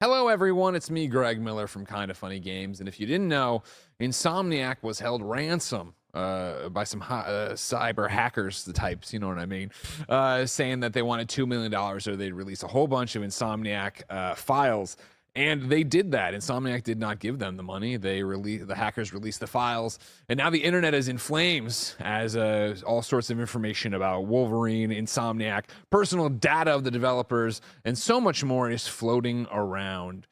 Hello, everyone. It's me, Greg Miller from Kinda Funny Games. And if you didn't know, Insomniac was held ransom by some cyber hackers, the types, you know what I mean, saying that they wanted $2 million or they'd release a whole bunch of Insomniac files. And they did that. Insomniac did not give them the money. The hackers released the files, and now the internet is in flames as all sorts of information about Wolverine, Insomniac, personal data of the developers, and so much more is floating around.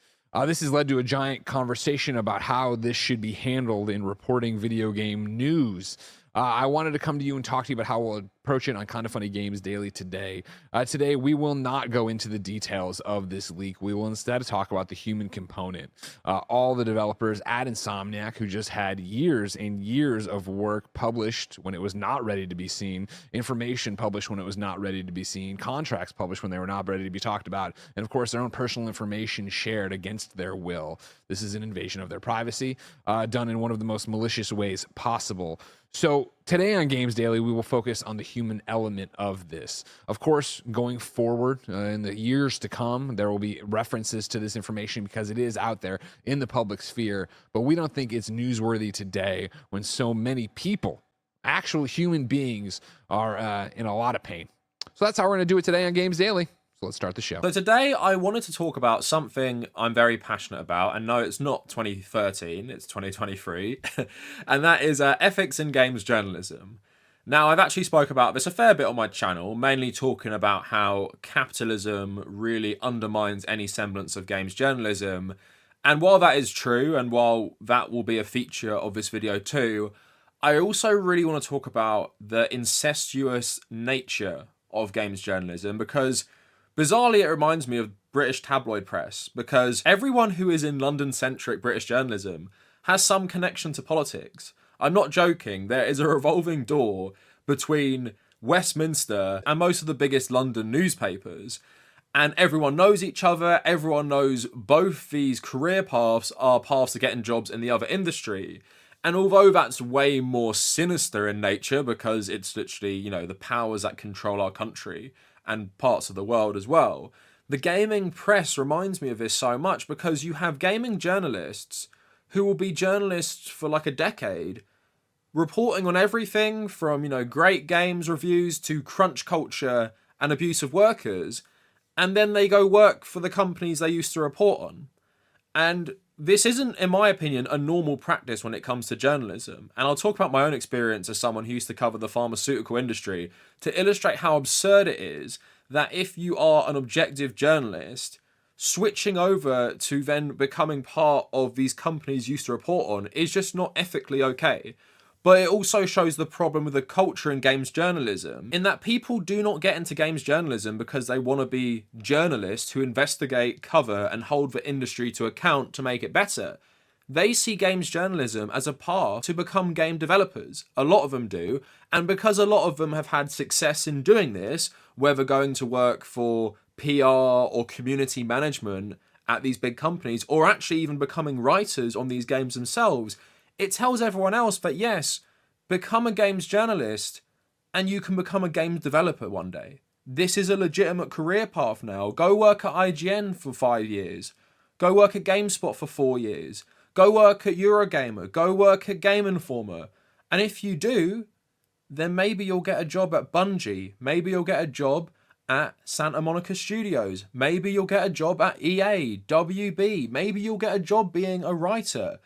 This has led to a giant conversation about how this should be handled in reporting video game news. I wanted to come to you and talk to you about how we'll approach it on Kinda Funny Games Daily today. Today, we will not go into the details of this leak. We will instead talk about the human component. All the developers at Insomniac who just had years and years of work published when it was not ready to be seen, information published when it was not ready to be seen, contracts published when they were not ready to be talked about, and of course, their own personal information shared against their will. This is an invasion of their privacy, done in one of the most malicious ways possible. So today on Games Daily, we will focus on the human element of this. Of course, going forward in the years to come, there will be references to this information because it is out there in the public sphere, but we don't think it's newsworthy today when so many people, actual human beings, are in a lot of pain. So that's how we're going to do it today on Games Daily. So let's start the show. So today I wanted to talk about something I'm very passionate about, and no, it's not 2013, it's 2023, and that is ethics in games journalism. Now, I've actually spoke about this a fair bit on my channel, mainly talking about how capitalism really undermines any semblance of games journalism. And while that is true, and while that will be a feature of this video too, I also really want to talk about the incestuous nature of games journalism, because bizarrely, it reminds me of British tabloid press, because everyone who is in London-centric British journalism has some connection to politics. I'm not joking. There is a revolving door between Westminster and most of the biggest London newspapers, and everyone knows each other. Everyone knows both these career paths are paths to getting jobs in the other industry. And although that's way more sinister in nature, because it's literally, you know, the powers that control our country and parts of the world as well, the gaming press reminds me of this so much, because you have gaming journalists who will be journalists for like a decade, reporting on everything from, you know, great games reviews to crunch culture and abuse of workers, and then they go work for the companies they used to report on. And this isn't, in my opinion, a normal practice when it comes to journalism. And I'll talk about my own experience as someone who used to cover the pharmaceutical industry to illustrate how absurd it is that if you are an objective journalist, switching over to then becoming part of these companies you used to report on is just not ethically okay. But it also shows the problem with the culture in games journalism, in that people do not get into games journalism because they want to be journalists who investigate, cover, and hold the industry to account to make it better. They see games journalism as a path to become game developers. A lot of them do, and because a lot of them have had success in doing this, whether going to work for PR or community management at these big companies, or actually even becoming writers on these games themselves, it tells everyone else that yes, become a games journalist and you can become a games developer one day. This is a legitimate career path now. Go work at IGN for 5 years. Go work at GameSpot for 4 years. Go work at Eurogamer. Go work at Game Informer. And if you do, then maybe you'll get a job at Bungie. Maybe you'll get a job at Santa Monica Studios. Maybe you'll get a job at EA, WB. Maybe you'll get a job being a writer.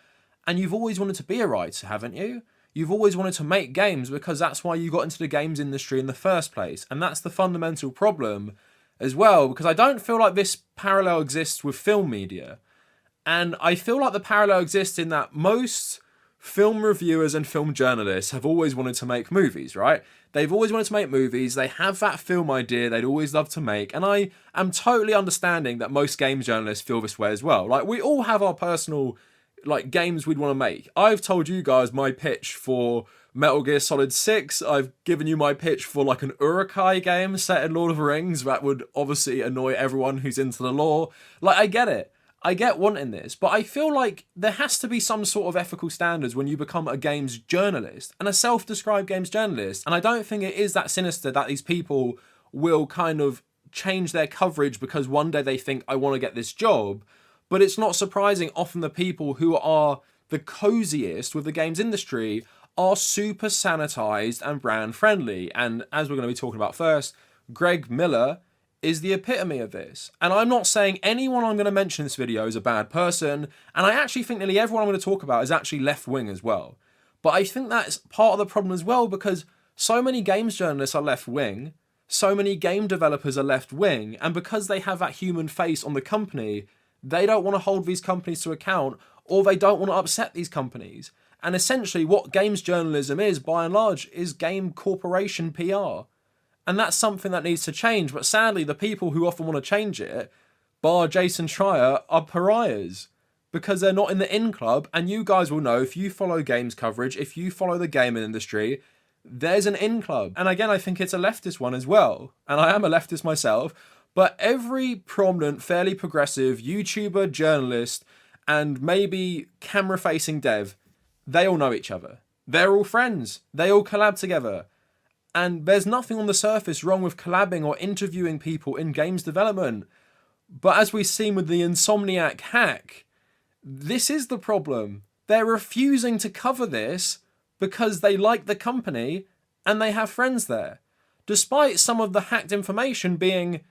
And you've always wanted to be a writer, haven't you? You've always wanted to make games because that's why you got into the games industry in the first place. And that's the fundamental problem as well, because I don't feel like this parallel exists with film media. And I feel like the parallel exists in that most film reviewers and film journalists have always wanted to make movies, right? They've always wanted to make movies. They have that film idea they'd always love to make. And I am totally understanding that most games journalists feel this way as well. Like, we all have our personal games we'd want to make. I've told you guys my pitch for Metal Gear Solid 6. I've given you my pitch for like an Urukai game set in Lord of the Rings that would obviously annoy everyone who's into the lore. Like, I get it. I get wanting this, but I feel like there has to be some sort of ethical standards when you become a games journalist and a self-described games journalist. And I don't think it is that sinister that these people will kind of change their coverage because one day they think, I want to get this job. But it's not surprising, often the people who are the coziest with the games industry are super sanitized and brand friendly. And as we're going to be talking about first, Greg Miller is the epitome of this. And I'm not saying anyone I'm going to mention in this video is a bad person. And I actually think nearly everyone I'm going to talk about is actually left wing as well. But I think that's part of the problem as well, because so many games journalists are left wing, so many game developers are left wing, and because they have that human face on the company, they don't want to hold these companies to account, or they don't want to upset these companies. And essentially what games journalism is, by and large, is game corporation PR. And that's something that needs to change. But sadly, the people who often want to change it, bar Jason Schreier, are pariahs. Because they're not in the in club. And you guys will know, if you follow games coverage, if you follow the gaming industry, there's an in club. And again, I think it's a leftist one as well. And I am a leftist myself. But every prominent, fairly progressive YouTuber, journalist, and maybe camera-facing dev, they all know each other. They're all friends. They all collab together. And there's nothing on the surface wrong with collabing or interviewing people in games development. But as we've seen with the Insomniac Hack, this is the problem. They're refusing to cover this because they like the company and they have friends there. Despite some of the hacked information being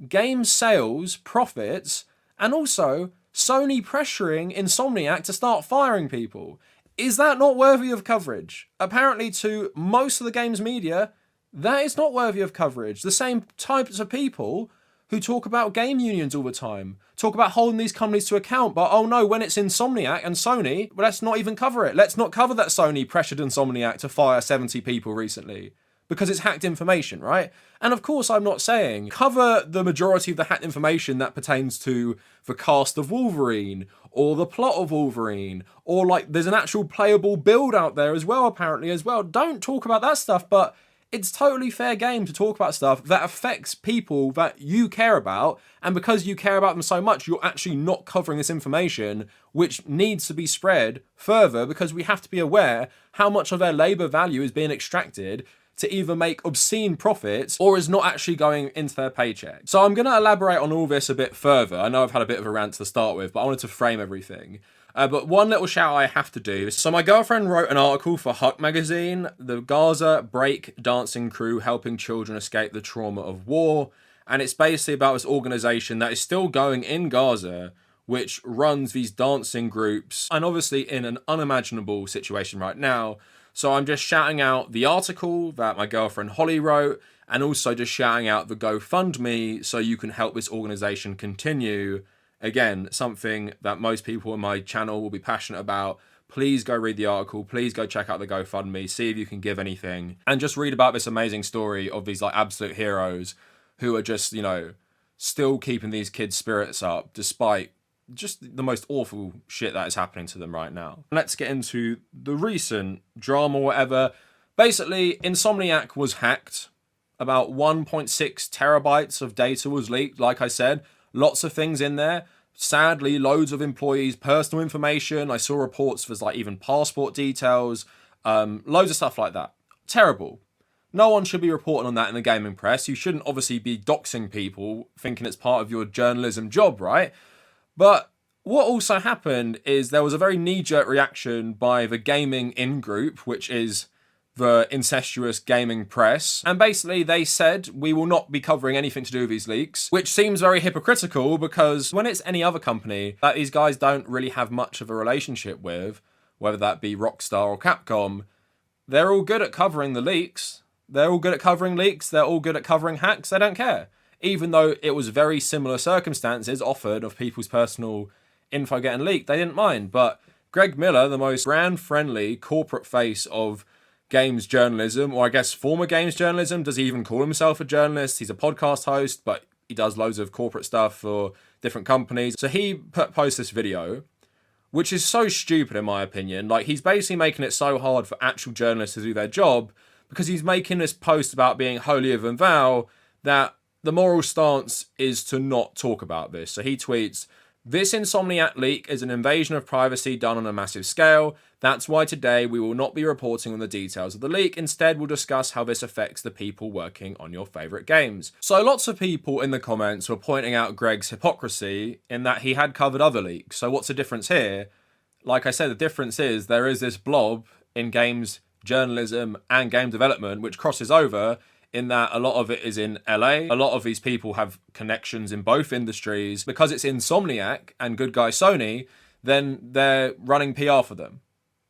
game sales, profits, and also Sony pressuring Insomniac to start firing people. Is that not worthy of coverage? Apparently to most of the games media, that is not worthy of coverage. The same types of people who talk about game unions all the time, talk about holding these companies to account, but oh no, when it's Insomniac and Sony, well, let's not even cover it. Let's not cover that Sony pressured Insomniac to fire 70 people recently. Because it's hacked information, right? And of course, I'm not saying cover the majority of the hacked information that pertains to the cast of Wolverine or the plot of Wolverine, or like there's an actual playable build out there as well, apparently as well. Don't talk about that stuff, but it's totally fair game to talk about stuff that affects people that you care about. And because you care about them so much, you're actually not covering this information, which needs to be spread further, because we have to be aware how much of their labor value is being extracted to either make obscene profits or is not actually going into their paycheck. So I'm going to elaborate on all this a bit further. I know I've had a bit of a rant to start with, but I wanted to frame everything. But one little shout I have to do. So my girlfriend wrote an article for Huck magazine, the Gaza break dancing crew helping children escape the trauma of war. And it's basically about this organization that is still going in Gaza, which runs these dancing groups, and obviously in an unimaginable situation right now. So I'm just shouting out the article that my girlfriend Holly wrote, and also just shouting out the GoFundMe so you can help this organization continue. Again, something that most people on my channel will be passionate about. Please go read the article. Please go check out the GoFundMe. See if you can give anything. And just read about this amazing story of these like absolute heroes who are just, you know, still keeping these kids' spirits up despite just the most awful shit that is happening to them right now. Let's get into the recent drama, whatever. Basically, Insomniac was hacked. About 1.6 terabytes of data was leaked. Like I said, lots of things in there. Sadly, loads of employees' personal information. I saw reports there's like even passport details, loads of stuff like that. Terrible. No one should be reporting on that in the gaming press. You shouldn't obviously be doxing people thinking it's part of your journalism job, right? But what also happened is there was a very knee-jerk reaction by the gaming in-group, which is the incestuous gaming press. And basically they said, we will not be covering anything to do with these leaks, which seems very hypocritical because when it's any other company that these guys don't really have much of a relationship with, whether that be Rockstar or Capcom, they're all good at covering the leaks. They're all good at covering leaks. They're all good at covering hacks. They don't care. Even though it was very similar circumstances offered of people's personal info getting leaked, they didn't mind. But Greg Miller, the most brand-friendly corporate face of games journalism, or I guess former games journalism, does he even call himself a journalist? He's a podcast host, but he does loads of corporate stuff for different companies. So he posted this video, which is so stupid in my opinion. Like, he's basically making it so hard for actual journalists to do their job because he's making this post about being holier than thou that the moral stance is to not talk about this. So he tweets, This Insomniac leak is an invasion of privacy done on a massive scale. That's why today we will not be reporting on the details of the leak. Instead, we'll discuss how this affects the people working on your favourite games. So lots of people in the comments were pointing out Greg's hypocrisy in that he had covered other leaks. So what's the difference here? Like I said, the difference is there is this blob in games journalism and game development which crosses over, in that a lot of it is in LA. A lot of these people have connections in both industries. Because it's Insomniac and good guy Sony, then they're running PR for them.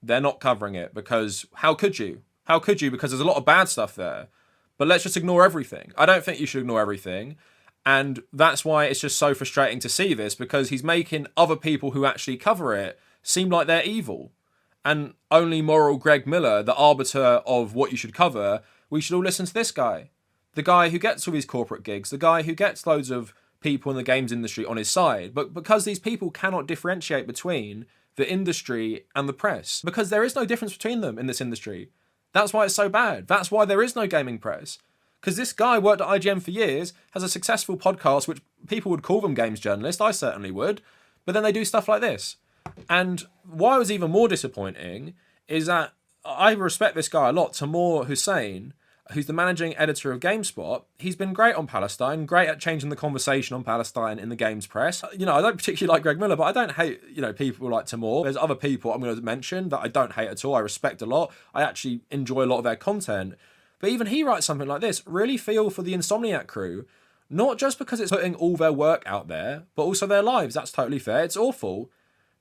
They're not covering it because how could you? How could you? Because there's a lot of bad stuff there. But let's just ignore everything. I don't think you should ignore everything. And that's why it's just so frustrating to see this, because he's making other people who actually cover it seem like they're evil. And only moral Greg Miller, the arbiter of what you should cover, we should all listen to this guy. The guy who gets all these corporate gigs, the guy who gets loads of people in the games industry on his side. But because these people cannot differentiate between the industry and the press, because there is no difference between them in this industry. That's why it's so bad. That's why there is no gaming press. Because this guy worked at IGN for years, has a successful podcast, which people would call them games journalists. I certainly would. But then they do stuff like this. And why it was even more disappointing is that I respect this guy a lot. Tamor Hussein, who's the managing editor of GameSpot, he's been great on Palestine, great at changing the conversation on Palestine in the games press. You know, I don't particularly like Greg Miller, but I don't hate, people like Tamor. There's other people I'm going to mention that I don't hate at all. I respect a lot. I actually enjoy a lot of their content. But even he writes something like this. Really feel for the Insomniac crew, not just because it's putting all their work out there, but also their lives. That's totally fair. It's awful.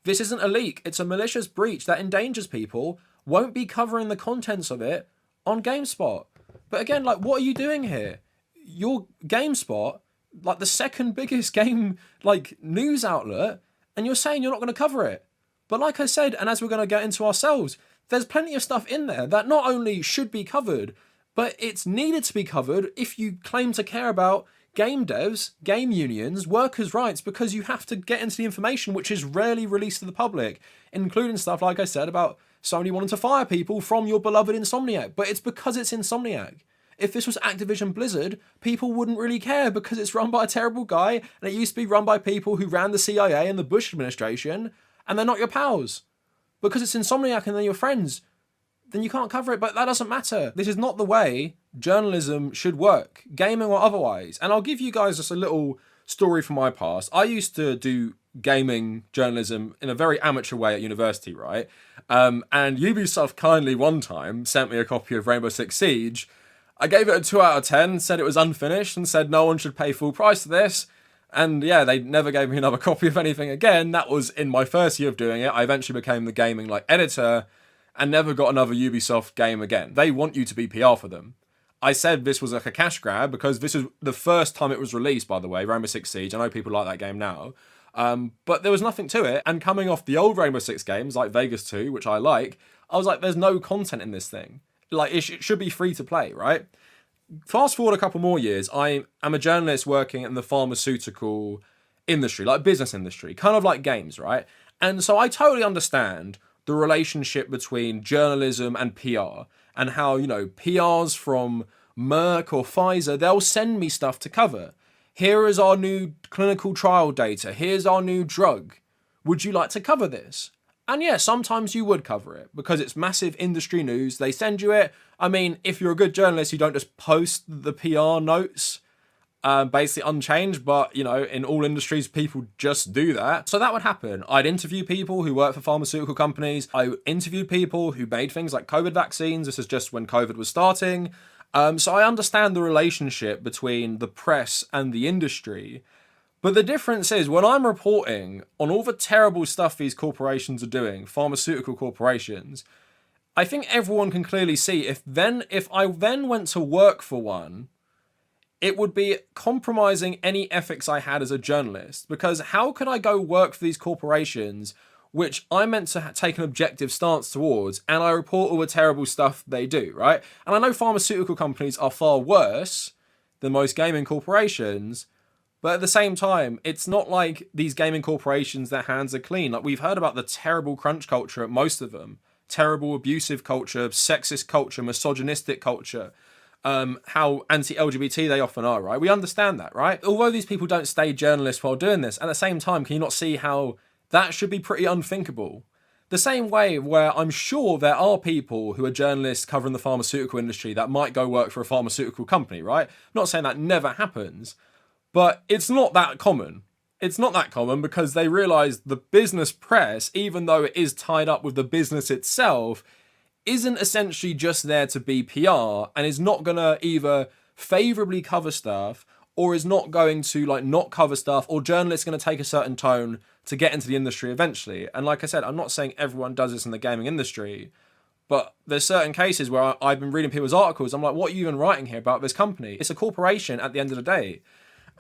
This isn't a leak. It's a malicious breach that endangers people. Won't be covering the contents of it on GameSpot. But again, like, what are you doing here? Your GameSpot, like the second biggest game, like, news outlet, and you're saying you're not going to cover it. But like I said, and as we're going to get into ourselves, there's plenty of stuff in there that not only should be covered, but it's needed to be covered if you claim to care about game devs, game unions, workers' rights, because you have to get into the information which is rarely released to the public, including stuff, like I said, about Sony wanting to fire people from your beloved Insomniac. But it's because it's Insomniac. If this was Activision Blizzard, people wouldn't really care because it's run by a terrible guy, and it used to be run by people who ran the CIA and the Bush administration, and they're not your pals. Because it's Insomniac and they're your friends, then you can't cover it, but that doesn't matter. This is not the way journalism should work, gaming or otherwise. And I'll give you guys just a little story from my past. I used to do gaming journalism in a very amateur way at university, right? And Ubisoft kindly one time sent me a copy of Rainbow Six Siege. I gave it a 2 out of 10, said it was unfinished, and said no one should pay full price for this. And yeah, they never gave me another copy of anything again. That was in my first year of doing it. I eventually became the gaming editor and never got another Ubisoft game again. They want you to be PR for them. I said this was like a cash grab because this is the first time it was released, by the way, Rainbow Six Siege. I know people like that game now. But there was nothing to it. And coming off the old Rainbow Six games, like Vegas 2, which I like, I was like, there's no content in this thing. Like, it should be free to play, right? Fast forward a couple more years, I am a journalist working in the pharmaceutical industry, like business industry, kind of like games, right? And so I totally understand the relationship between journalism and PR, and how, PRs from Merck or Pfizer, they'll send me stuff to cover. Here is our new clinical trial data. Here's our new drug. Would you like to cover this? And yeah, sometimes you would cover it because it's massive industry news. They send you it. I mean, if you're a good journalist, you don't just post the PR notes basically unchanged, but in all industries people just do that. So that would happen. I'd interview people who work for pharmaceutical companies. I interviewed people who made things like COVID vaccines. This is just when COVID was starting. So I understand the relationship between the press and the industry. But the difference is when I'm reporting on all the terrible stuff these corporations are doing, pharmaceutical corporations, I think everyone can clearly see if I then went to work for one, it would be compromising any ethics I had as a journalist. Because how could I go work for these corporations, which I'm meant to take an objective stance towards, and I report all the terrible stuff they do, right? And I know pharmaceutical companies are far worse than most gaming corporations, but at the same time, it's not like these gaming corporations, their hands are clean. Like, we've heard about the terrible crunch culture at most of them. Terrible abusive culture, sexist culture, misogynistic culture. how anti-LGBT they often are, right? We understand that, right? Although these people don't stay journalists while doing this, at the same time, can you not see how that should be pretty unthinkable? The same way where I'm sure there are people who are journalists covering the pharmaceutical industry that might go work for a pharmaceutical company, right? I'm not saying that never happens, but it's not that common. It's not that common because they realise the business press, even though it is tied up with the business itself, isn't essentially just there to be PR and is not going to either favourably cover stuff or is not going to like not cover stuff, or journalists going to take a certain tone to get into the industry eventually. And like I said, I'm not saying everyone does this in the gaming industry, but there's certain cases where I've been reading people's articles. I'm like, what are you even writing here about this company? It's a corporation at the end of the day.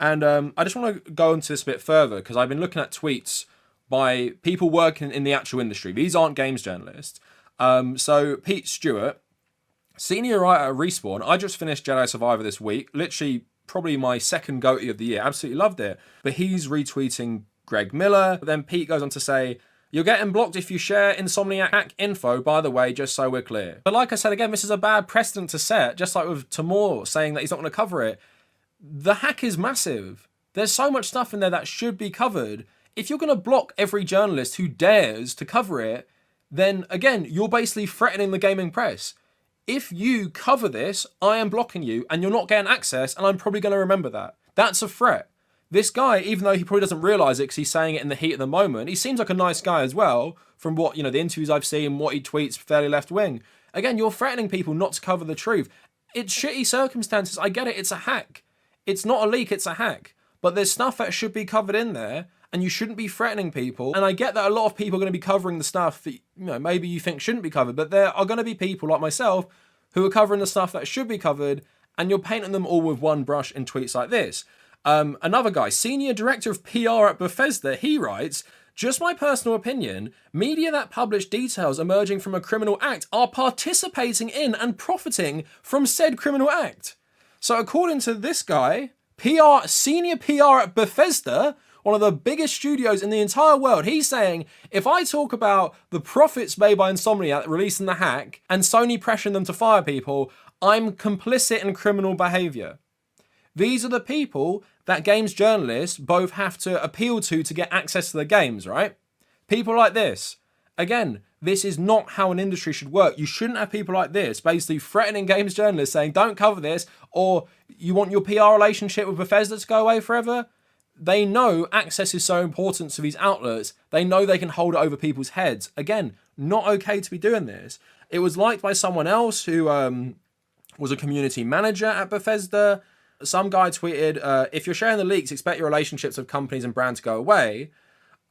And I just want to go into this a bit further because I've been looking at tweets by people working in the actual industry. These aren't games journalists. So Pete Stewart, senior writer at Respawn. I just finished Jedi Survivor this week. Literally probably my second GOTY of the year. Absolutely loved it. But he's retweeting Greg Miller. But then Pete goes on to say, you're getting blocked if you share Insomniac Hack info, by the way, just so we're clear. But like I said, again, this is a bad precedent to set, just like with Tamor saying that he's not going to cover it. The hack is massive. There's so much stuff in there that should be covered. If you're going to block every journalist who dares to cover it, then again, you're basically threatening the gaming press. If you cover this, I am blocking you and you're not getting access, and I'm probably going to remember that. That's a threat. This guy, even though he probably doesn't realise it because he's saying it in the heat of the moment, he seems like a nice guy as well, from what, the interviews I've seen, what he tweets, fairly left-wing. Again, you're threatening people not to cover the truth. It's shitty circumstances, I get it, it's a hack. It's not a leak, it's a hack. But there's stuff that should be covered in there, and you shouldn't be threatening people. And I get that a lot of people are going to be covering the stuff that maybe you think shouldn't be covered, but there are going to be people like myself who are covering the stuff that should be covered, and you're painting them all with one brush in tweets like this. Another guy, senior director of PR at Bethesda, he writes, just my personal opinion, media that publish details emerging from a criminal act are participating in and profiting from said criminal act. So according to this guy, senior PR at Bethesda, one of the biggest studios in the entire world, he's saying, if I talk about the profits made by Insomniac releasing the hack and Sony pressuring them to fire people, I'm complicit in criminal behaviour. These are the people that games journalists both have to appeal to get access to the games, right? People like this. Again, this is not how an industry should work. You shouldn't have people like this basically threatening games journalists saying, don't cover this, or you want your PR relationship with Bethesda to go away forever. They know access is so important to these outlets. They know they can hold it over people's heads. Again, not okay to be doing this. It was liked by someone else who was a community manager at Bethesda. Some guy tweeted, if you're sharing the leaks, expect your relationships with companies and brands to go away.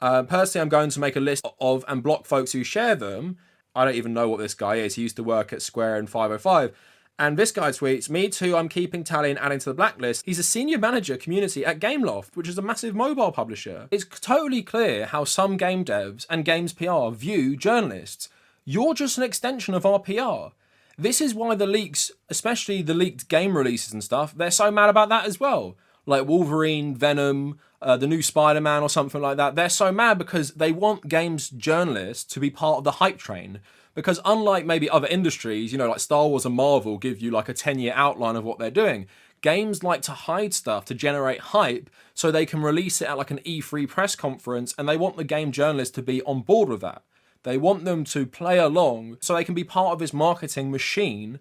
Personally, I'm going to make a list of and block folks who share them. I don't even know what this guy is. He used to work at Square and 505. And this guy tweets, me too, I'm keeping tally and adding to the blacklist. He's a senior manager community at Gameloft, which is a massive mobile publisher. It's totally clear how some game devs and games PR view journalists. You're just an extension of our PR. This is why the leaks, especially the leaked game releases and stuff, they're so mad about that as well. Like Wolverine, Venom, the new Spider-Man or something like that. They're so mad because they want games journalists to be part of the hype train. Because unlike maybe other industries, like Star Wars and Marvel give you like a 10-year outline of what they're doing, games like to hide stuff to generate hype so they can release it at like an E3 press conference, and they want the game journalists to be on board with that. They want them to play along so they can be part of this marketing machine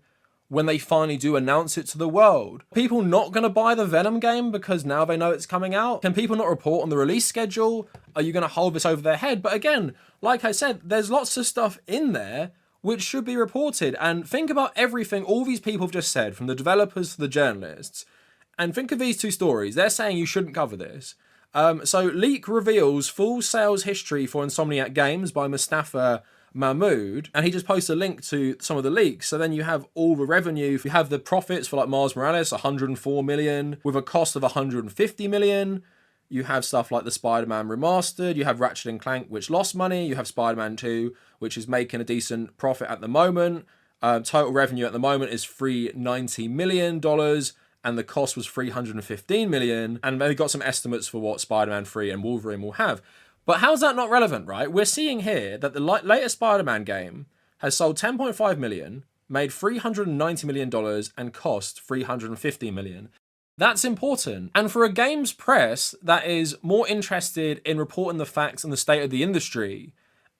when they finally do announce it to the world. People not going to buy the Venom game because now they know it's coming out? Can people not report on the release schedule? Are you going to hold this over their head? But again, like I said, there's lots of stuff in there which should be reported. And think about everything all these people have just said, from the developers to the journalists. And think of these two stories. They're saying you shouldn't cover this. So leak reveals full sales history for Insomniac Games by Mustafa Mahmood, and he just posts a link to some of the leaks. So then you have all the revenue. You have the profits for like Miles Morales, 104 million, with a cost of 150 million. You have stuff like the Spider-Man Remastered. You have Ratchet and Clank, which lost money. You have Spider-Man 2, which is making a decent profit at the moment. Total revenue at the moment is $390 million, and the cost was $315 million. And they got some estimates for what Spider-Man 3 and Wolverine will have. But how's that not relevant, right? We're seeing here that the latest Spider-Man game has sold 10.5 million, made $390 million and cost $350 million. That's important. And for a games press that is more interested in reporting the facts and the state of the industry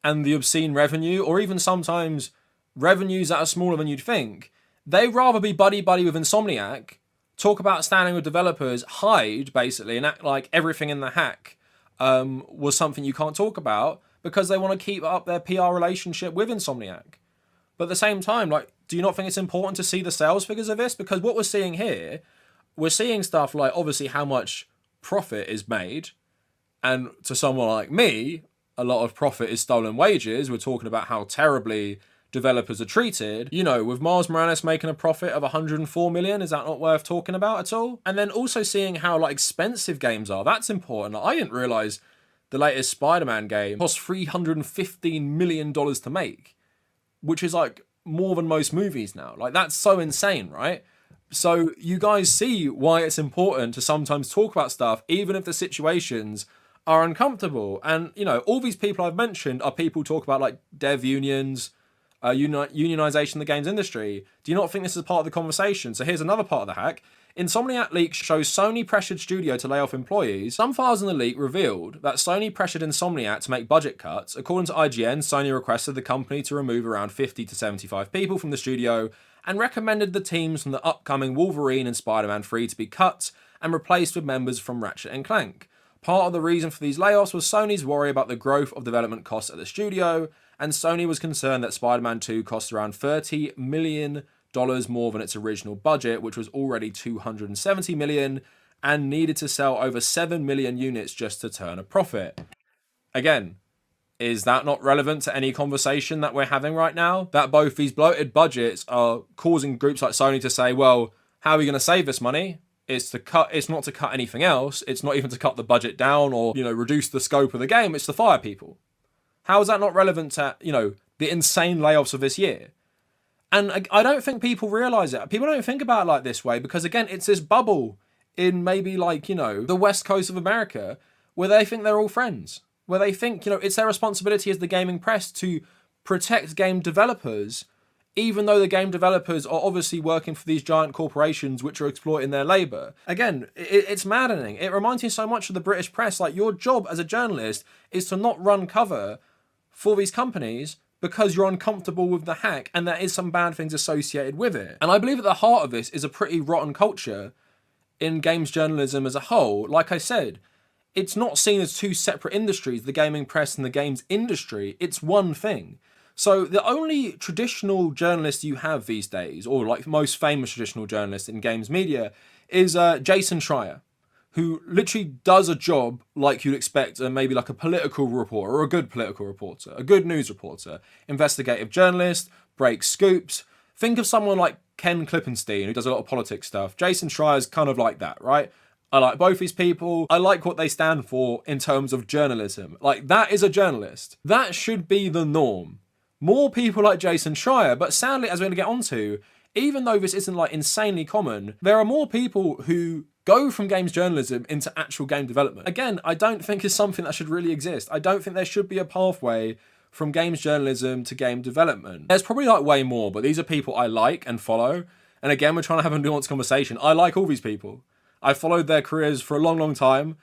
and the obscene revenue, or even sometimes revenues that are smaller than you'd think, they'd rather be buddy-buddy with Insomniac, talk about standing with developers, hide, basically, and act like everything in the hack was something you can't talk about, because they want to keep up their PR relationship with Insomniac. But at the same time, like, do you not think it's important to see the sales figures of this? Because what we're seeing here, we're seeing stuff like, obviously, how much profit is made. And to someone like me, a lot of profit is stolen wages. We're talking about how terribly developers are treated. You know, with Miles Morales making a profit of 104 million, is that not worth talking about at all? And then also seeing how like expensive games are. That's important. Like, I didn't realize the latest Spider-Man game cost $315 million to make, which is like more than most movies now. Like, that's so insane, right? So you guys see why it's important to sometimes talk about stuff, even if the situations are uncomfortable. And, you know, all these people I've mentioned are people who talk about like dev unions, unionization in the games industry. Do you not think this is part of the conversation? So here's another part of the hack. Insomniac leak shows Sony pressured studio to lay off employees. Some files in the leak revealed that Sony pressured Insomniac to make budget cuts. According to IGN, Sony requested the company to remove around 50 to 75 people from the studio and recommended the teams from the upcoming Wolverine and Spider-Man 3 to be cut and replaced with members from Ratchet and Clank. Part of the reason for these layoffs was Sony's worry about the growth of development costs at the studio, and Sony was concerned that Spider-Man 2 cost around $30 million more than its original budget, which was already $270 million, and needed to sell over 7 million units just to turn a profit. Again, is that not relevant to any conversation that we're having right now? That both these bloated budgets are causing groups like Sony to say, well, how are we going to save this money? It's not to cut anything else. It's not even to cut the budget down or, you know, reduce the scope of the game. It's to fire people. How is that not relevant to, you know, the insane layoffs of this year? And I don't think people realize it. People don't think about it like this way because, again, it's this bubble in maybe like, you know, the West Coast of America where they think they're all friends, where they think, you know, it's their responsibility as the gaming press to protect game developers, even though the game developers are obviously working for these giant corporations which are exploiting their labor. Again, it's maddening. It reminds me so much of the British press. Like, your job as a journalist is to not run cover for these companies because you're uncomfortable with the hack and there is some bad things associated with it. And I believe at the heart of this is a pretty rotten culture in games journalism as a whole. Like I said, it's not seen as two separate industries, the gaming press and the games industry. It's one thing. So the only traditional journalist you have these days, or like most famous traditional journalist in games media, is Jason Schreier, who literally does a job like you'd expect maybe like a political reporter or a good political reporter, a good news reporter, investigative journalist, breaks scoops. Think of someone like Ken Klippenstein, who does a lot of politics stuff. Jason Schreier's kind of like that, right? I like both these people. I like what they stand for in terms of journalism. Like, that is a journalist. That should be the norm. More people like Jason Schreier, but sadly, as we're going to get onto, even though this isn't like insanely common, there are more people who go from games journalism into actual game development. Again, I don't think it's something that should really exist. I don't think there should be a pathway from games journalism to game development. There's probably like way more, but these are people I like and follow. And again, we're trying to have a nuanced conversation. I like all these people. I followed their careers for a long, long time.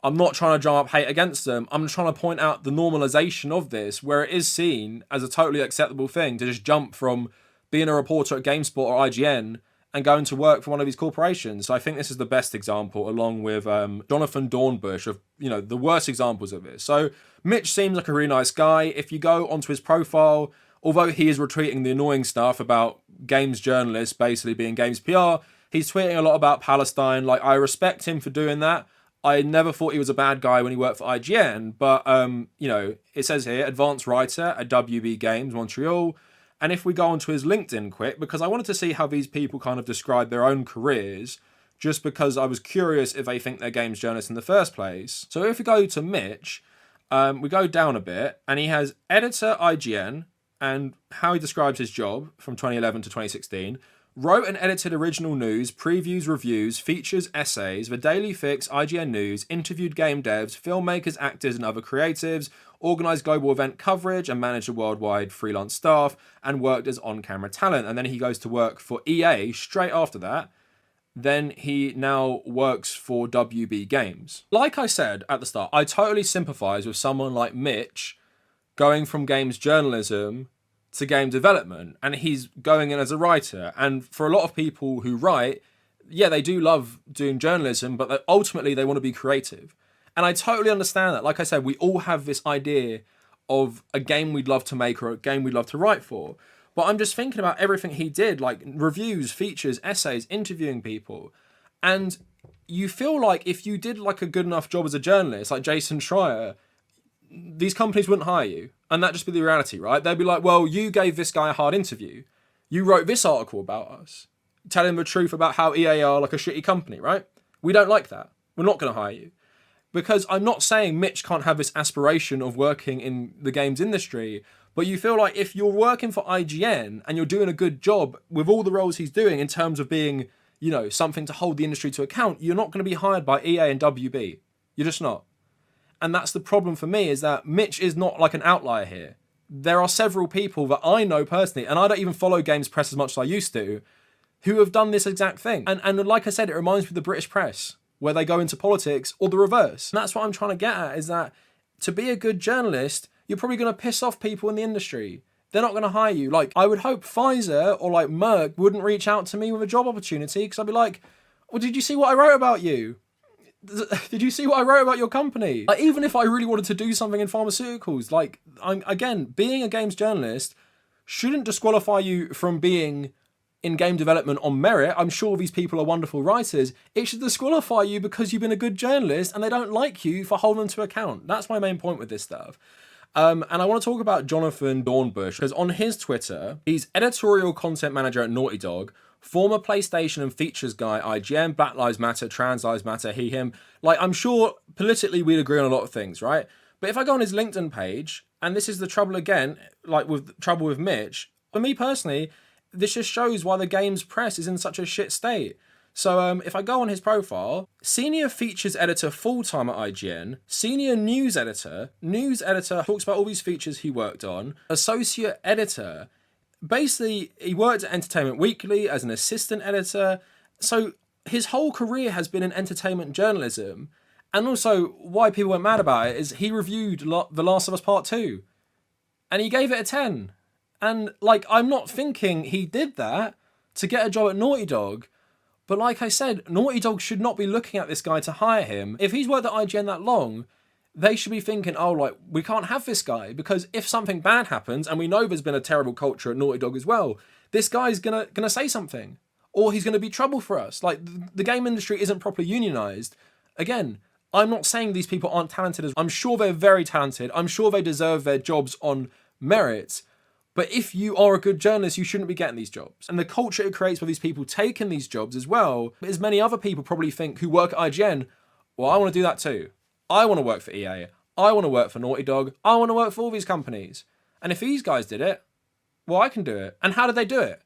I'm not trying to drum up hate against them. I'm trying to point out the normalization of this, where it is seen as a totally acceptable thing to just jump from being a reporter at GameSpot or IGN and going to work for one of these corporations. So I think this is the best example, along with Jonathan Dornbush, of, you know, the worst examples of this. So Mitch seems like a really nice guy. If you go onto his profile, although he is retweeting the annoying stuff about games journalists basically being games PR, he's tweeting a lot about Palestine. Like, I respect him for doing that. I never thought he was a bad guy when he worked for IGN, but, you know, it says here, advanced writer at WB Games, Montreal. And if we go onto his LinkedIn quick, because I wanted to see how these people kind of describe their own careers, just because I was curious if they think they're games journalists in the first place. So if we go to Mitch, we go down a bit, and he has editor IGN, and how he describes his job from 2011 to 2016, Wrote and edited original news, previews, reviews, features, essays, The Daily Fix, IGN News, interviewed game devs, filmmakers, actors, and other creatives, organised global event coverage, and managed a worldwide freelance staff, and worked as on-camera talent. And then he goes to work for EA straight after that. Then he now works for WB Games. Like I said at the start, I totally sympathise with someone like Mitch going from games journalism to game development, and he's going in as a writer. And for a lot of people who write, yeah, they do love doing journalism, but ultimately they want to be creative. And I totally understand that. Like I said, we all have this idea of a game we'd love to make or a game we'd love to write for. But I'm just thinking about everything he did, like reviews, features, essays, interviewing people. And you feel like if you did like a good enough job as a journalist, like Jason Schreier, these companies wouldn't hire you. And that'd just be the reality, right? They'd be like, well, you gave this guy a hard interview. You wrote this article about us, telling the truth about how EA are like a shitty company, right? We don't like that. We're not going to hire you. Because I'm not saying Mitch can't have this aspiration of working in the games industry, but you feel like if you're working for IGN and you're doing a good job with all the roles he's doing in terms of being, you know, something to hold the industry to account, you're not going to be hired by EA and WB. You're just not. And that's the problem for me, is that Mitch is not like an outlier here. There are several people that I know personally, and I don't even follow games press as much as I used to, who have done this exact thing. And like I said, it reminds me of the British press, where they go into politics, or the reverse. And that's what I'm trying to get at, is that to be a good journalist, you're probably going to piss off people in the industry. They're not going to hire you. Like, I would hope Pfizer or like Merck wouldn't reach out to me with a job opportunity, because I'd be like, well, did you see what I wrote about you? Did you see what I wrote about your company? Like, even if I really wanted to do something in pharmaceuticals, like, again, being a games journalist shouldn't disqualify you from being in game development on merit. I'm sure these people are wonderful writers. It should disqualify you because you've been a good journalist and they don't like you for holding them to account. That's my main point with this stuff. And I want to talk about Jonathan Dornbush, because on his Twitter, he's editorial content manager at Naughty Dog, former PlayStation and features guy, IGN, Black Lives Matter, Trans Lives Matter, he, him. Like, I'm sure politically we'd agree on a lot of things, right? But if I go on his LinkedIn page, and this is the trouble again, like with trouble with Mitch, for me personally, this just shows why the games press is in such a shit state. So if I go on his profile, senior features editor full-time at IGN, senior news editor talks about all these features he worked on, associate editor, basically he worked at Entertainment Weekly as an assistant editor. So his whole career has been in entertainment journalism. And also why people went mad about it is he reviewed The Last of Us Part 2 and he gave it a 10. And like, I'm not thinking he did that to get a job at Naughty Dog. But like I said, Naughty Dog should not be looking at this guy to hire him. If he's worked at IGN that long, they should be thinking, oh, like, we can't have this guy, because if something bad happens, and we know there's been a terrible culture at Naughty Dog as well, this guy's gonna say something, or he's gonna be trouble for us. Like, the game industry isn't properly unionized. Again, I'm not saying these people aren't talented. I'm sure they're very talented. I'm sure they deserve their jobs on merit. But if you are a good journalist, you shouldn't be getting these jobs. And the culture it creates with these people taking these jobs as well, as many other people probably think who work at IGN, well, I want to do that too. I want to work for EA. I want to work for Naughty Dog. I want to work for all these companies. And if these guys did it, well, I can do it. And how did they do it?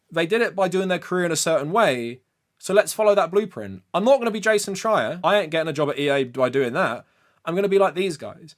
They did it by doing their career in a certain way. So let's follow that blueprint. I'm not going to be Jason Schreier. I ain't getting a job at EA by doing that. I'm going to be like these guys.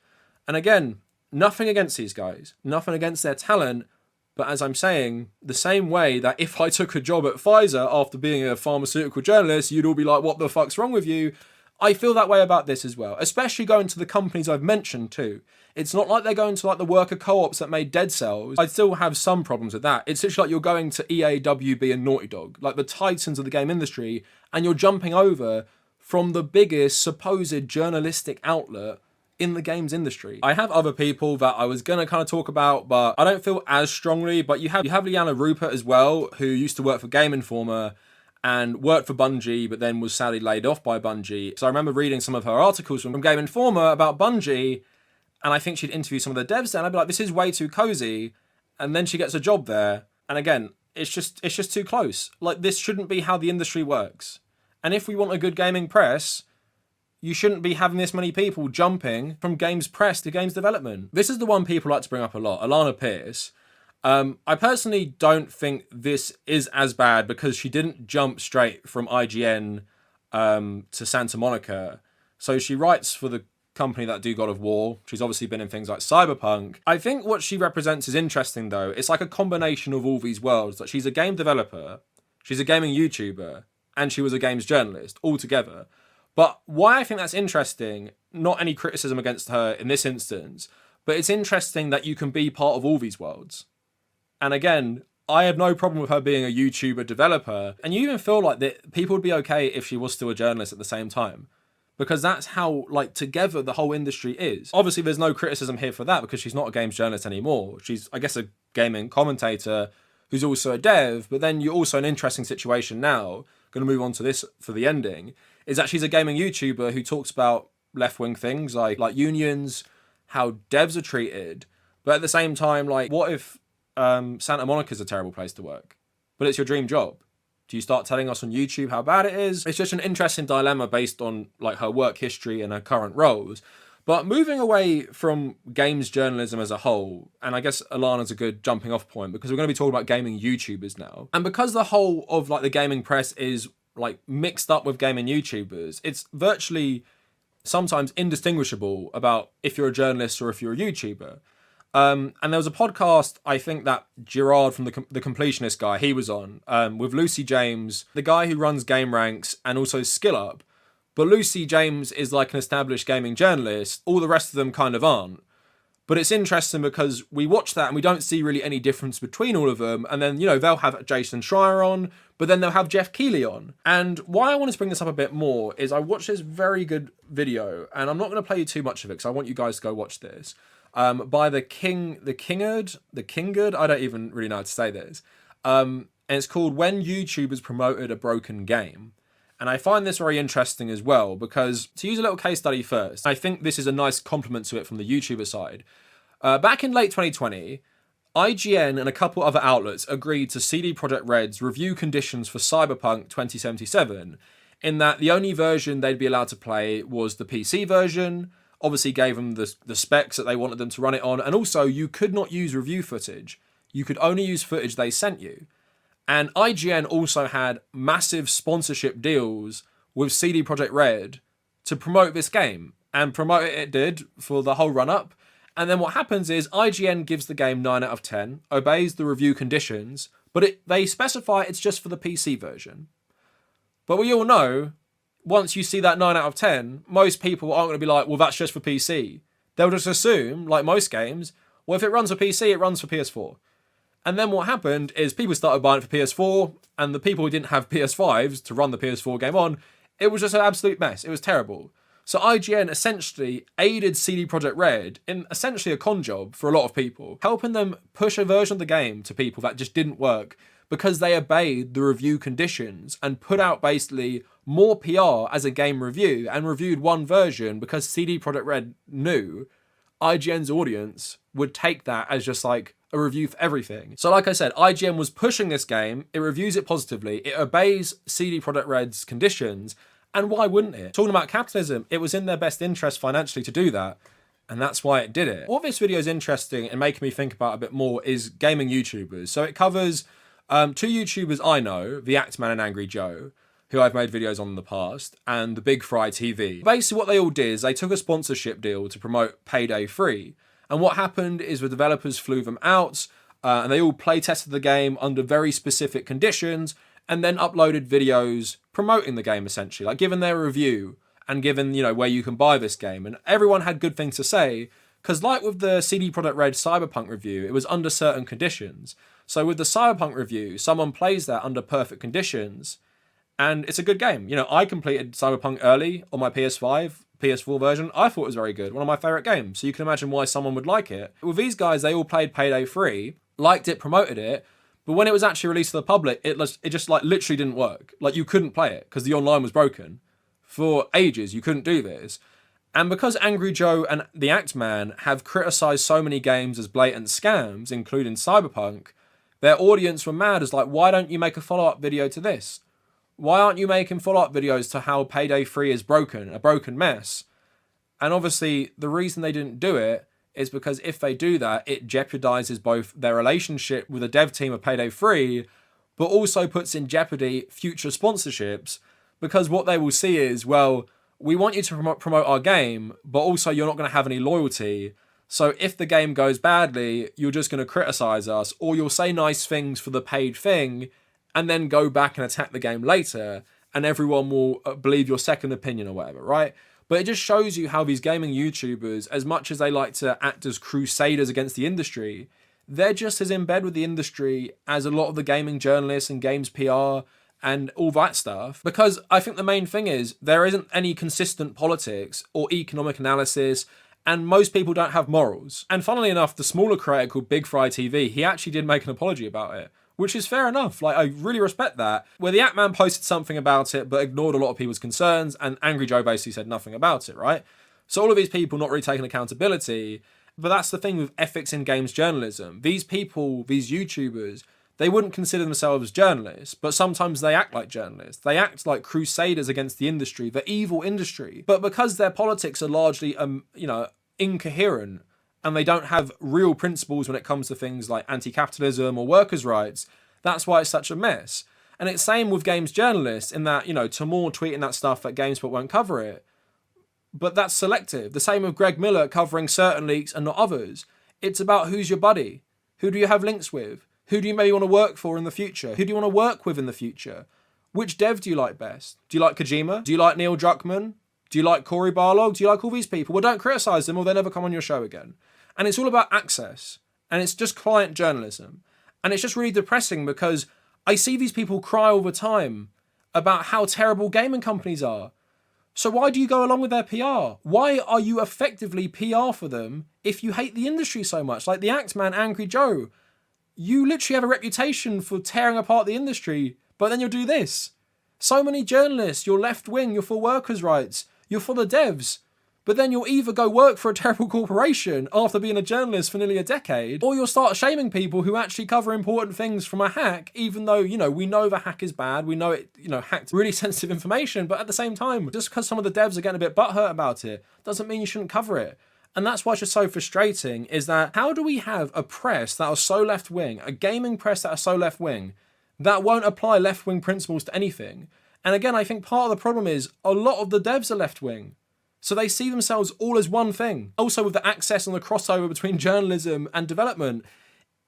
And again, nothing against these guys, nothing against their talent, but as I'm saying, the same way that if I took a job at Pfizer after being a pharmaceutical journalist, you'd all be like, what the fuck's wrong with you? I feel that way about this as well, especially going to the companies I've mentioned too. It's not like they're going to like the worker co-ops that made Dead Cells. I'd still have some problems with that. It's literally like you're going to EA, WB and Naughty Dog, like the titans of the game industry, and you're jumping over from the biggest supposed journalistic outlet in the games industry. I have other people that I was gonna kind of talk about, but I don't feel as strongly. But you have Liana Rupert as well, who used to work for Game Informer and worked for Bungie, but then was sadly laid off by Bungie. So I remember reading some of her articles from Game Informer about Bungie, and I think she'd interview some of the devs there, and I'd be like, this is way too cozy. And then she gets a job there, and again, it's just too close. Like, this shouldn't be how the industry works. And if we want a good gaming press, you shouldn't be having this many people jumping from games press to games development. This is the one people like to bring up a lot, Alana Pierce. I personally don't think this is as bad because she didn't jump straight from IGN to Santa Monica. So she writes for the company that do God of War. She's obviously been in things like Cyberpunk. I think what she represents is interesting though. It's like a combination of all these worlds. That she's a game developer, she's a gaming YouTuber, and she was a games journalist all together. But why I think that's interesting, not any criticism against her in this instance, but it's interesting that you can be part of all these worlds. And again, I have no problem with her being a YouTuber developer. And you even feel like that people would be okay if she was still a journalist at the same time. Because that's how, like, together the whole industry is. Obviously, there's no criticism here for that because she's not a games journalist anymore. She's, I guess, a gaming commentator who's also a dev. But then you're also in an interesting situation now. Going to move on to this for the ending. Is that she's a gaming YouTuber who talks about left-wing things like unions, how devs are treated. But at the same time, like, what if Santa Monica's a terrible place to work, but it's your dream job? Do you start telling us on YouTube how bad it is? It's just an interesting dilemma based on like her work history and her current roles. But moving away from games journalism as a whole, and I guess Alana's a good jumping off point because we're going to be talking about gaming YouTubers now. And because the whole of like the gaming press is like mixed up with gaming YouTubers, it's virtually sometimes indistinguishable about if you're a journalist or if you're a YouTuber. And there was a podcast, I think that Gerard from the Completionist guy, he was on, with Lucy James, the guy who runs Game Ranks and also Skill Up. But Lucy James is like an established gaming journalist. All the rest of them kind of aren't. But it's interesting because we watch that and we don't see really any difference between all of them. And then, you know, they'll have Jason Schreier on, but then they'll have Jeff Keighley on. And why I want to bring this up a bit more is I watched this very good video, and I'm not going to play you too much of it because I want you guys to go watch this. By the Kingard, I don't even really know how to say this. And it's called When YouTubers Promoted a Broken Game. And I find this very interesting as well, because to use a little case study first, I think this is a nice compliment to it from the YouTuber side. Back in late 2020, IGN and a couple other outlets agreed to CD Projekt Red's review conditions for Cyberpunk 2077, in that the only version they'd be allowed to play was the PC version. Obviously gave them the specs that they wanted them to run it on. And also, you could not use review footage. You could only use footage they sent you. And IGN also had massive sponsorship deals with CD Projekt Red to promote this game. And promote it did for the whole run-up. And then what happens is IGN gives the game 9 out of 10, obeys the review conditions, but they specify it's just for the PC version. But we all know, once you see that 9 out of 10, most people aren't going to be like, well, that's just for PC. They'll just assume, like most games, well, if it runs for PC, it runs for PS4. And then what happened is people started buying it for PS4, and the people who didn't have PS5s to run the PS4 game on, it was just an absolute mess. It was terrible. So IGN essentially aided CD Projekt Red in essentially a con job for a lot of people, helping them push a version of the game to people that just didn't work because they obeyed the review conditions and put out basically more PR as a game review and reviewed one version because CD Projekt Red knew IGN's audience would take that as just like a review for everything. So like I said, IGN was pushing this game, it reviews it positively, it obeys CD Projekt Red's conditions, and why wouldn't it? Talking about capitalism, it was in their best interest financially to do that, and that's why it did it. What this video is interesting and making me think about a bit more is gaming YouTubers. So it covers two YouTubers I know, The Actman and Angry Joe, who I've made videos on in the past, and the Big Fry TV. Basically what they all did is they took a sponsorship deal to promote Payday 3. And what happened is the developers flew them out, and they all play tested the game under very specific conditions, and then uploaded videos promoting the game essentially, like giving their review and giving, you know, where you can buy this game. And everyone had good things to say, because like with the CD Projekt Red Cyberpunk review, it was under certain conditions. So with the Cyberpunk review, someone plays that under perfect conditions, and it's a good game. You know, I completed Cyberpunk early on my PS5, PS4 version. I thought it was very good. One of my favourite games. So you can imagine why someone would like it. With these guys, they all played Payday 3, liked it, promoted it. But when it was actually released to the public, it just like literally didn't work. Like you couldn't play it because the online was broken. For ages, you couldn't do this. And because Angry Joe and The Actman have criticised so many games as blatant scams, including Cyberpunk, their audience were mad as like, why don't you make a follow-up video to this? Why aren't you making follow-up videos to how Payday 3 is broken, a broken mess? And obviously, the reason they didn't do it is because if they do that, it jeopardizes both their relationship with the dev team of Payday 3, but also puts in jeopardy future sponsorships, because what they will see is, well, we want you to promote our game, but also you're not going to have any loyalty. So if the game goes badly, you're just going to criticize us, or you'll say nice things for the paid thing, and then go back and attack the game later, and everyone will believe your second opinion or whatever, right? But it just shows you how these gaming YouTubers, as much as they like to act as crusaders against the industry, they're just as in bed with the industry as a lot of the gaming journalists and games PR and all that stuff. Because I think the main thing is there isn't any consistent politics or economic analysis, and most people don't have morals. And funnily enough, the smaller creator called Big Fry TV, he actually did make an apology about it, which is fair enough. Like, I really respect that. Where the Atman posted something about it, but ignored a lot of people's concerns, and Angry Joe basically said nothing about it, right? So all of these people not really taking accountability. But that's the thing with ethics in games journalism. These people, these YouTubers, they wouldn't consider themselves journalists, but sometimes they act like journalists. They act like crusaders against the industry, the evil industry. But because their politics are largely, incoherent, and they don't have real principles when it comes to things like anti-capitalism or workers' rights, that's why it's such a mess. And it's same with games journalists in that, Tamor tweeting that stuff that GameSpot won't cover it. But that's selective. The same with Greg Miller covering certain leaks and not others. It's about who's your buddy. Who do you have links with? Who do you maybe want to work for in the future? Who do you want to work with in the future? Which dev do you like best? Do you like Kojima? Do you like Neil Druckmann? Do you like Cory Barlog? Do you like all these people? Well, don't criticize them or they'll never come on your show again. And it's all about access. And it's just client journalism. And it's just really depressing because I see these people cry all the time about how terrible gaming companies are. So why do you go along with their PR? Why are you effectively PR for them if you hate the industry so much? Like the Axeman, Angry Joe. You literally have a reputation for tearing apart the industry, but then you'll do this. So many journalists, you're left-wing, you're for workers' rights, you're for the devs, but then you'll either go work for a terrible corporation after being a journalist for nearly a decade, or you'll start shaming people who actually cover important things from a hack, even though, we know the hack is bad, we know it, hacked really sensitive information, but at the same time, just because some of the devs are getting a bit butthurt about it, doesn't mean you shouldn't cover it. And that's what's just so frustrating, is that how do we have a press that are so left-wing, a gaming press that are so left-wing, that won't apply left-wing principles to anything? And again, I think part of the problem is a lot of the devs are left-wing. So they see themselves all as one thing. Also with the access and the crossover between journalism and development,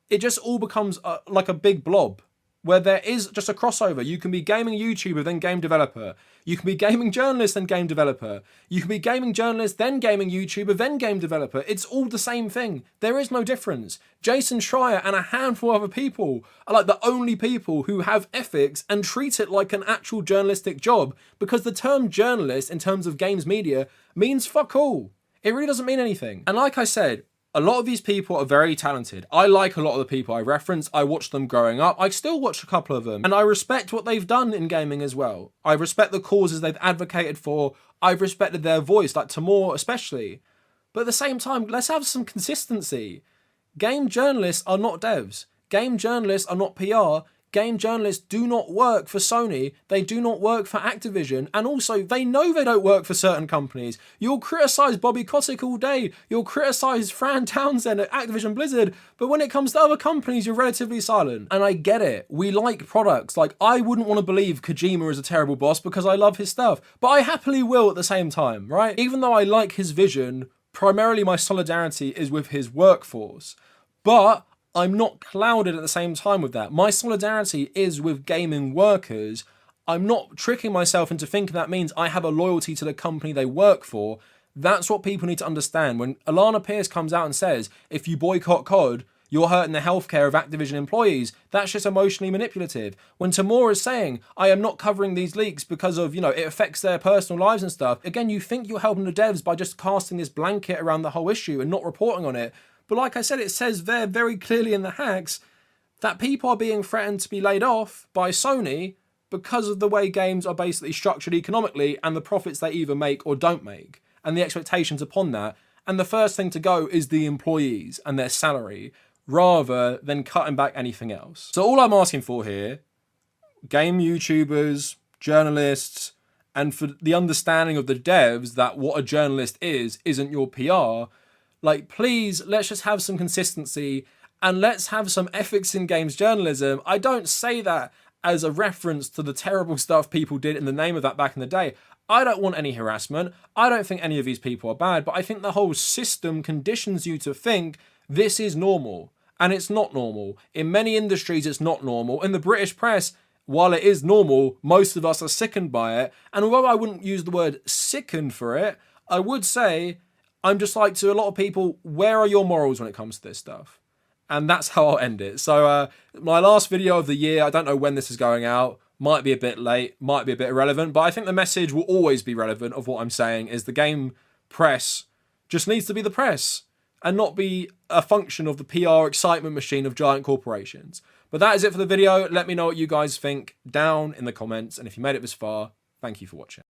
it just all becomes like a big blob where there is just a crossover. You can be gaming YouTuber, then game developer. You can be gaming journalist, then game developer. You can be gaming journalist, then gaming YouTuber, then game developer. It's all the same thing. There is no difference. Jason Schreier and a handful of other people are like the only people who have ethics and treat it like an actual journalistic job, because the term journalist in terms of games media means fuck all. It really doesn't mean anything. And like I said, a lot of these people are very talented. I like a lot of the people I reference. I watched them growing up. I still watch a couple of them. And I respect what they've done in gaming as well. I respect the causes they've advocated for. I've respected their voice, like Tamor especially. But at the same time, let's have some consistency. Game journalists are not devs. Game journalists are not PR. Game journalists do not work for Sony. They do not work for Activision. And also, they know they don't work for certain companies. You'll criticize Bobby Kotick all day. You'll criticize Fran Townsend at Activision Blizzard. But when it comes to other companies, you're relatively silent. And I get it. We like products. Like, I wouldn't want to believe Kojima is a terrible boss because I love his stuff. But I happily will at the same time, right? Even though I like his vision, primarily my solidarity is with his workforce. But I'm not clouded at the same time with that. My solidarity is with gaming workers. I'm not tricking myself into thinking that means I have a loyalty to the company they work for. That's what people need to understand. When Alana Pierce comes out and says, if you boycott COD, you're hurting the healthcare of Activision employees, that's just emotionally manipulative. When Tamor is saying, I am not covering these leaks because of, it affects their personal lives and stuff, again, you think you're helping the devs by just casting this blanket around the whole issue and not reporting on it. But like I said, it says there very clearly in the hacks that people are being threatened to be laid off by Sony because of the way games are basically structured economically and the profits they either make or don't make, and the expectations upon that. And the first thing to go is the employees and their salary, rather than cutting back anything else. So all I'm asking for here, game YouTubers, journalists, and for the understanding of the devs that what a journalist is, isn't your PR, Like, please, let's just have some consistency and let's have some ethics in games journalism. I don't say that as a reference to the terrible stuff people did in the name of that back in the day. I don't want any harassment. I don't think any of these people are bad, but I think the whole system conditions you to think this is normal. And it's not normal. In many industries, it's not normal. In the British press, while it is normal, most of us are sickened by it. And although I wouldn't use the word sickened for it, I would say, I'm just like to a lot of people, where are your morals when it comes to this stuff? And that's how I'll end it. So my last video of the year, I don't know when this is going out, might be a bit late, might be a bit irrelevant, but I think the message will always be relevant of what I'm saying is the game press just needs to be the press and not be a function of the PR excitement machine of giant corporations. But that is it for the video. Let me know what you guys think down in the comments. And if you made it this far, thank you for watching.